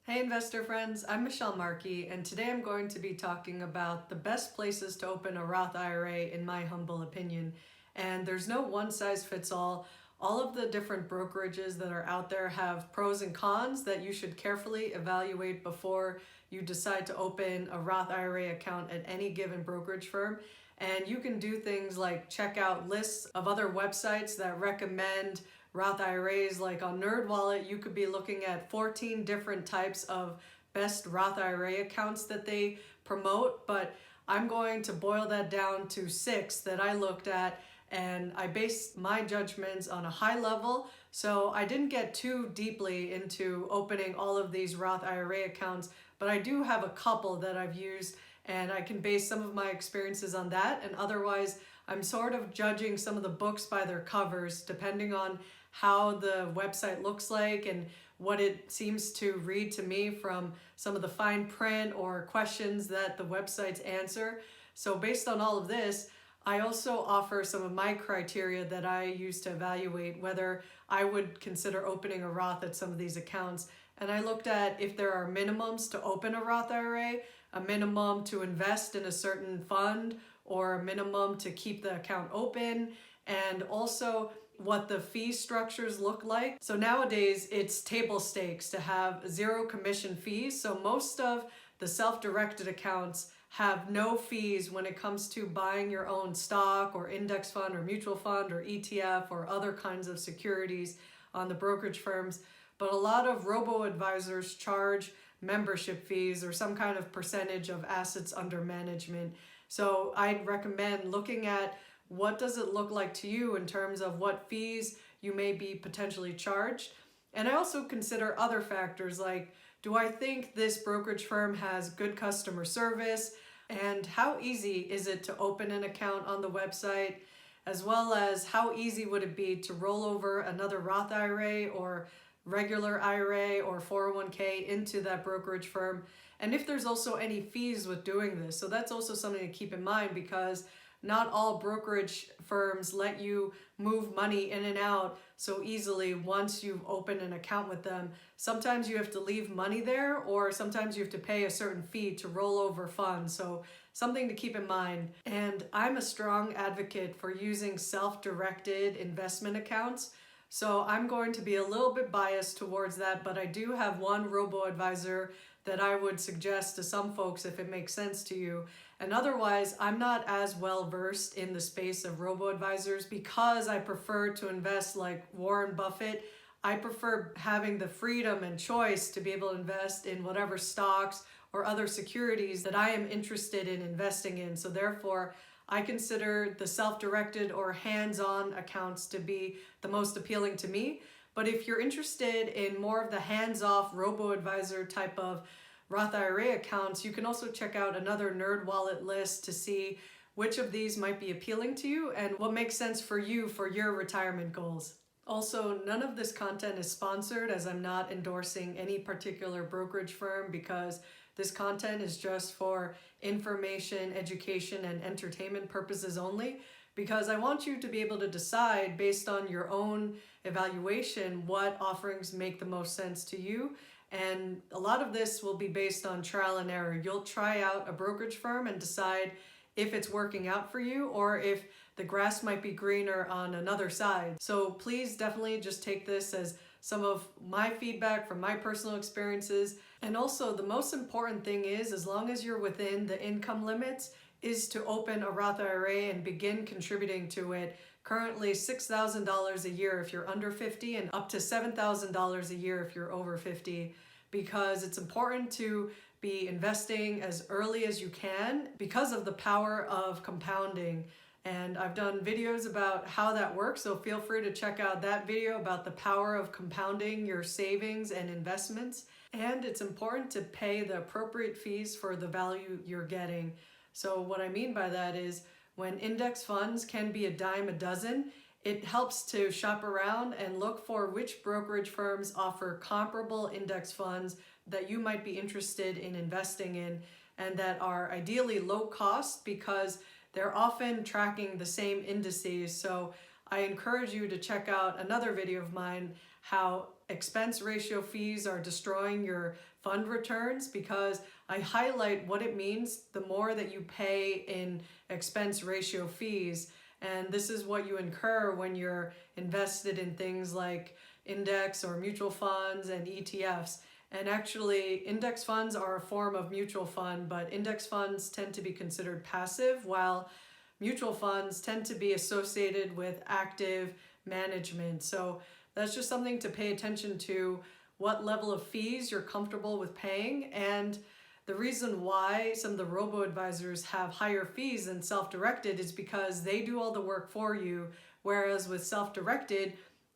Hey investor friends, I'm Michelle Markey, and today I'm going to be talking about the best places to open a Roth IRA in my humble opinion. And there's no one size fits all. All of the different brokerages that are out there have pros and cons that you should carefully evaluate before you decide to open a Roth IRA account at any given brokerage firm. And you can do things like check out lists of other websites that recommend Roth IRAs. Like on NerdWallet, you could be looking at 14 different types of best Roth IRA accounts that they promote, but I'm going to boil that down to 6 that I looked at, and I based my judgments on a high level. So I didn't get too deeply into opening all of these Roth IRA accounts, but I do have a couple that I've used, and I can base some of my experiences on that. And otherwise, I'm sort of judging some of the books by their covers, depending on how the website looks like and what it seems to read to me from some of the fine print or questions that the websites answer. So based on all of this, I also offer some of my criteria that I use to evaluate whether I would consider opening a Roth at some of these accounts. And I looked at if there are minimums to open a Roth IRA, a minimum to invest in a certain fund, or a minimum to keep the account open, and also what the fee structures look like. So nowadays it's table stakes to have zero commission fees. So most of the self-directed accounts have no fees when it comes to buying your own stock or index fund or mutual fund or ETF or other kinds of securities on the brokerage firms. But a lot of robo-advisors charge membership fees or some kind of percentage of assets under management. So I'd recommend looking at what does it look like to you in terms of what fees you may be potentially charged. And I also consider other factors like, do I think this brokerage firm has good customer service? And how easy is it to open an account on the website? As well as how easy would it be to roll over another Roth IRA or regular IRA or 401k into that brokerage firm? And if there's also any fees with doing this. So that's also something to keep in mind, because not all brokerage firms let you move money in and out so easily once you've opened an account with them. Sometimes you have to leave money there, or sometimes you have to pay a certain fee to roll over funds. So something to keep in mind. And I'm a strong advocate for using self-directed investment accounts. So I'm going to be a little bit biased towards that, but I do have one robo-advisor that I would suggest to some folks if it makes sense to you. And otherwise, I'm not as well versed in the space of robo-advisors because I prefer to invest like Warren Buffett. I prefer having the freedom and choice to be able to invest in whatever stocks or other securities that I am interested in investing in. So therefore, I consider the self-directed or hands-on accounts to be the most appealing to me. But if you're interested in more of the hands-off robo-advisor type of Roth IRA accounts, you can also check out another NerdWallet list to see which of these might be appealing to you and what makes sense for you for your retirement goals. Also, none of this content is sponsored, as I'm not endorsing any particular brokerage firm, because this content is just for information, education, and entertainment purposes only, because I want you to be able to decide based on your own evaluation what offerings make the most sense to you. And a lot of this will be based on trial and error. You'll try out a brokerage firm and decide if it's working out for you or if the grass might be greener on another side. So please definitely just take this as some of my feedback from my personal experiences. And also the most important thing is, as long as you're within the income limits, is to open a Roth IRA and begin contributing to it. Currently $6,000 a year if you're under 50 and up to $7,000 a year if you're over 50, because it's important to be investing as early as you can because of the power of compounding. And I've done videos about how that works, so feel free to check out that video about the power of compounding your savings and investments. And it's important to pay the appropriate fees for the value you're getting. So what I mean by that is, when index funds can be a dime a dozen, it helps to shop around and look for which brokerage firms offer comparable index funds that you might be interested in investing in, and that are ideally low cost because they're often tracking the same indices. So I encourage you to check out another video of mine, how expense ratio fees are destroying your fund returns, because I highlight what it means the more that you pay in expense ratio fees. And this is what you incur when you're invested in things like index or mutual funds and ETFs. And actually, index funds are a form of mutual fund, but index funds tend to be considered passive, while mutual funds tend to be associated with active management. So that's just something to pay attention to, what level of fees you're comfortable with paying. And the reason why some of the robo-advisors have higher fees than self-directed is because they do all the work for you, whereas with self-directed,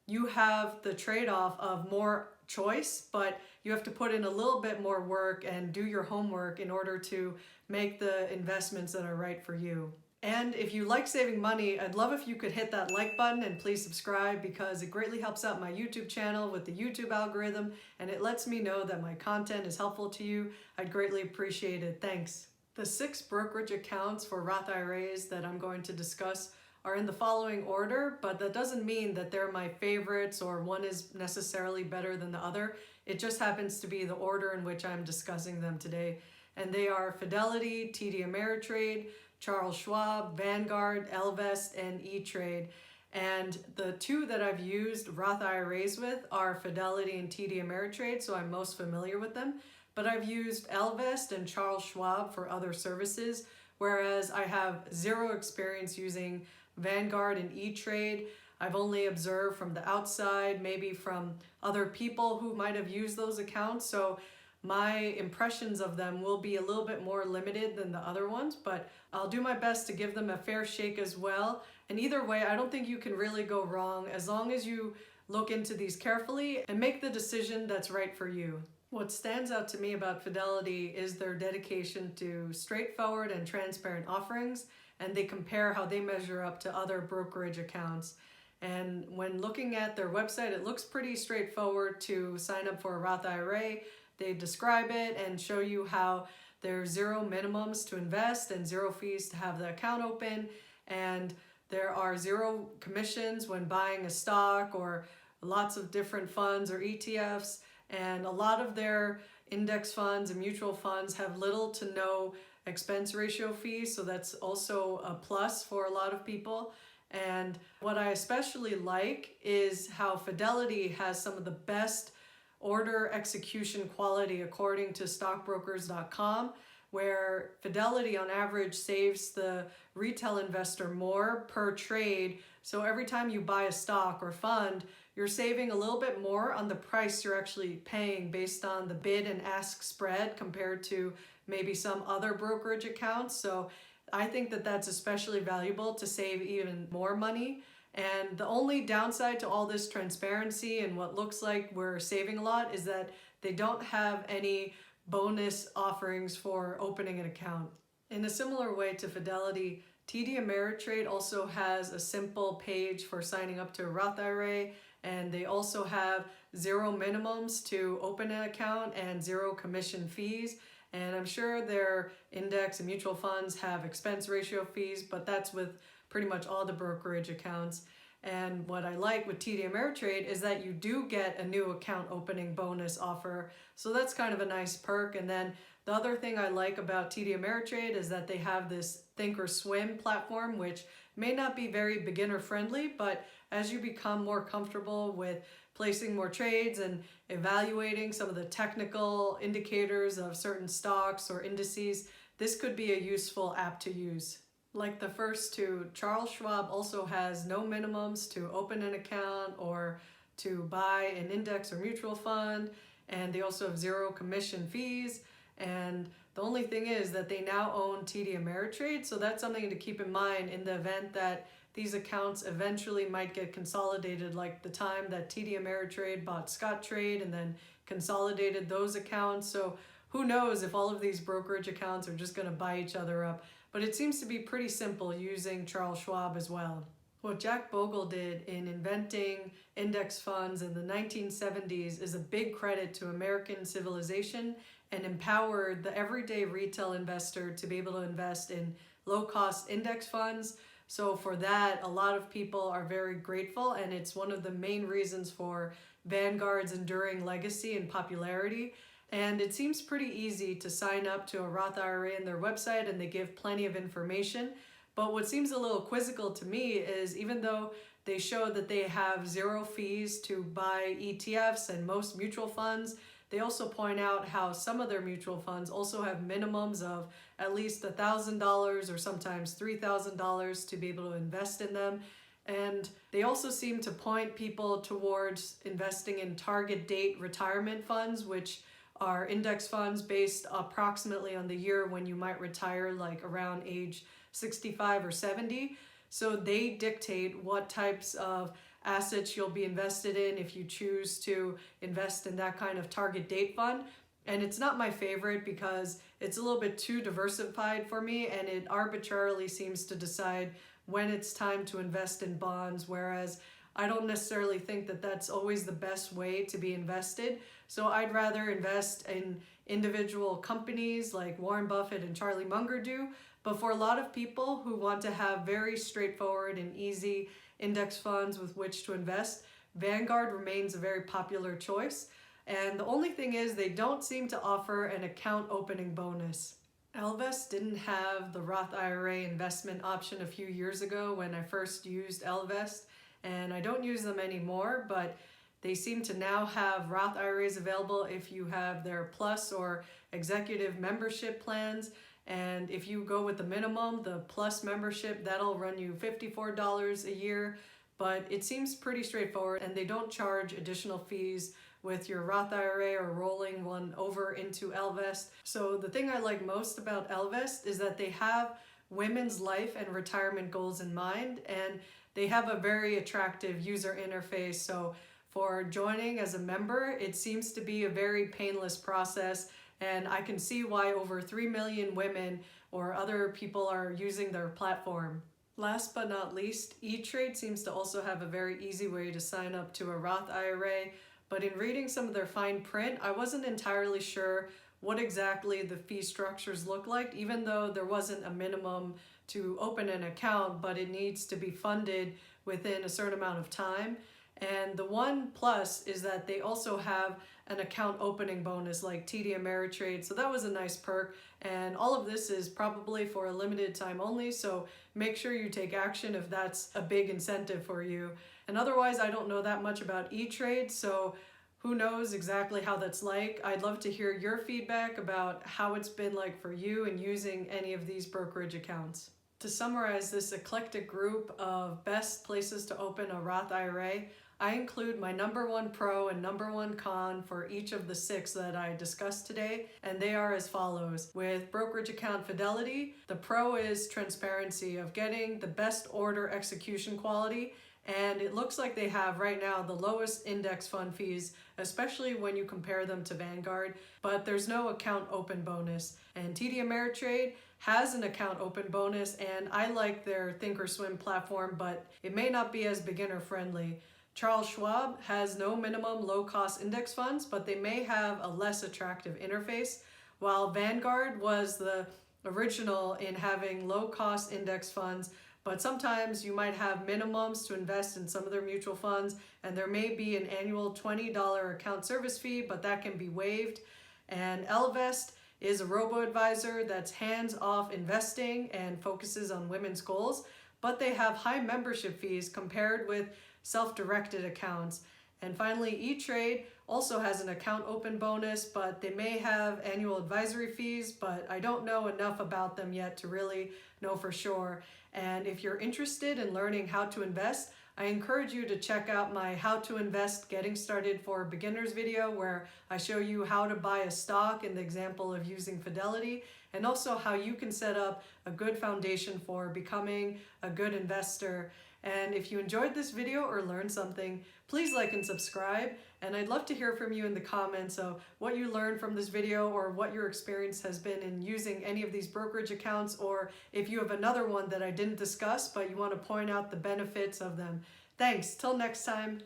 you have the trade-off of more choice, but you have to put in a little bit more work and do your homework in order to make the investments that are right for you. And if you like saving money, I'd love if you could hit that like button and please subscribe, because it greatly helps out my YouTube channel with the YouTube algorithm, and it lets me know that my content is helpful to you. I'd greatly appreciate it. Thanks. The 6 brokerage accounts for Roth IRAs that I'm going to discuss are in the following order, but that doesn't mean that they're my favorites or one is necessarily better than the other. It just happens to be the order in which I'm discussing them today. And they are Fidelity, TDAmeritrade, Charles Schwab, Vanguard, Ellevest, and E-Trade. And the 2 that I've used Roth IRAs with are Fidelity and TDAmeritrade, so I'm most familiar with them. But I've used Ellevest and Charles Schwab for other services, whereas I have zero experience using Vanguard and E-Trade. I've only observed from the outside, maybe from other people who might have used those accounts. So my impressions of them will be a little bit more limited than the other ones, but I'll do my best to give them a fair shake as well. And either way, I don't think you can really go wrong as long as you look into these carefully and make the decision that's right for you. What stands out to me about Fidelity is their dedication to straightforward and transparent offerings, and they compare how they measure up to other brokerage accounts. And when looking at their website, it looks pretty straightforward to sign up for a Roth IRA. They describe it and show you how there's 0 minimums to invest and 0 fees to have the account open. And there are 0 commissions when buying a stock or lots of different funds or ETFs. And a lot of their index funds and mutual funds have little to no expense ratio fees. So that's also a plus for a lot of people. And what I especially like is how Fidelity has some of the best order execution quality according to stockbrokers.com, where Fidelity on average saves the retail investor more per trade. So every time you buy a stock or fund, you're saving a little bit more on the price you're actually paying based on the bid and ask spread compared to maybe some other brokerage accounts. So I think that that's especially valuable to save even more money. And the only downside to all this transparency and what looks like we're saving a lot is that they don't have any bonus offerings for opening an account. In a similar way to Fidelity, TDAmeritrade also has a simple page for signing up to a Roth IRA, and they also have 0 minimums to open an account and 0 commission fees. And I'm sure their index and mutual funds have expense ratio fees, but that's with pretty much all the brokerage accounts. And what I like with TDAmeritrade is that you do get a new account opening bonus offer. So that's kind of a nice perk. And then the other thing I like about TDAmeritrade is that they have this Think or Swim platform, which may not be very beginner friendly, but as you become more comfortable with placing more trades and evaluating some of the technical indicators of certain stocks or indices, this could be a useful app to use. Like the first 2, Charles Schwab also has no minimums to open an account or to buy an index or mutual fund, and they also have 0 commission fees. And the only thing is that they now own TDAmeritrade, so that's something to keep in mind in the event that these accounts eventually might get consolidated, like the time that TDAmeritrade bought Scottrade and then consolidated those accounts. So who knows if all of these brokerage accounts are just going to buy each other up. But it seems to be pretty simple using Charles Schwab as well. What Jack Bogle did in inventing index funds in the 1970s is a big credit to American civilization and empowered the everyday retail investor to be able to invest in low-cost index funds So for that, a lot of people are very grateful, and it's one of the main reasons for Vanguard's enduring legacy and popularity. And it seems pretty easy to sign up to a Roth IRA on their website, and they give plenty of information. But what seems a little quizzical to me is, even though they show that they have zero fees to buy ETFs and most mutual funds, they also point out how some of their mutual funds also have minimums of at least $1,000 or sometimes $3,000 to be able to invest in them. And they also seem to point people towards investing in target date retirement funds, which are index funds based approximately on the year when you might retire, like around age 65 or 70. So they dictate what types of assets you'll be invested in if you choose to invest in that kind of target date fund. And it's not my favorite because it's a little bit too diversified for me, and it arbitrarily seems to decide when it's time to invest in bonds, whereas I don't necessarily think that that's always the best way to be invested. So I'd rather invest in individual companies like Warren Buffett and Charlie Munger do. But for a lot of people who want to have very straightforward and easy index funds with which to invest, Vanguard remains a very popular choice. And the only thing is, they don't seem to offer an account opening bonus. Ellevest didn't have the Roth IRA investment option a few years ago when I first used Ellevest, and I don't use them anymore, but they seem to now have Roth IRAs available if you have their Plus or Executive membership plans. And if you go with the minimum, the Plus membership, that'll run you $54 a year. But it seems pretty straightforward, and they don't charge additional fees with your Roth IRA or rolling one over into Ellevest. So the thing I like most about Ellevest is that they have women's life and retirement goals in mind, and they have a very attractive user interface. So for joining as a member, it seems to be a very painless process, and I can see why over 3 million women or other people are using their platform. Last but not least, E-Trade seems to also have a very easy way to sign up to a Roth IRA, but in reading some of their fine print, I wasn't entirely sure what exactly the fee structures look like, even though there wasn't a minimum to open an account, but it needs to be funded within a certain amount of time. And the one plus is that they also have an account opening bonus like TDAmeritrade, so that was a nice perk. And all of this is probably for a limited time only, so make sure you take action if that's a big incentive for you. And otherwise, I don't know that much about E-Trade, so who knows exactly how that's like. I'd love to hear your feedback about how it's been like for you in using any of these brokerage accounts. To summarize this eclectic group of best places to open a Roth IRA, I include my number one pro and number one con for each of the 6 that I discussed today, and they are as follows. With brokerage account Fidelity, the pro is transparency of getting the best order execution quality, and it looks like they have right now the lowest index fund fees, especially when you compare them to Vanguard, but there's no account open bonus. And TDAmeritrade has an account open bonus, and I like their Thinkorswim platform, but it may not be as beginner friendly. Schwab has no minimum low-cost index funds, but they may have a less attractive interface, while Vanguard was the original in having low-cost index funds, but sometimes you might have minimums to invest in some of their mutual funds, and there may be an annual $20 account service fee, but that can be waived. And Ellevest is a robo-advisor that's hands-off investing and focuses on women's goals, but they have high membership fees compared with self-directed accounts. And finally, E-Trade also has an account open bonus, but they may have annual advisory fees, but I don't know enough about them yet to really know for sure. And if you're interested in learning how to invest, I encourage you to check out my How to Invest Getting Started for Beginners video, where I show you how to buy a stock in the example of using Fidelity, and also how you can set up a good foundation for becoming a good investor. And if you enjoyed this video or learned something, please like and subscribe. And I'd love to hear from you in the comments of what you learned from this video, or what your experience has been in using any of these brokerage accounts, or if you have another one that I didn't discuss but you want to point out the benefits of them. Thanks. Till next time.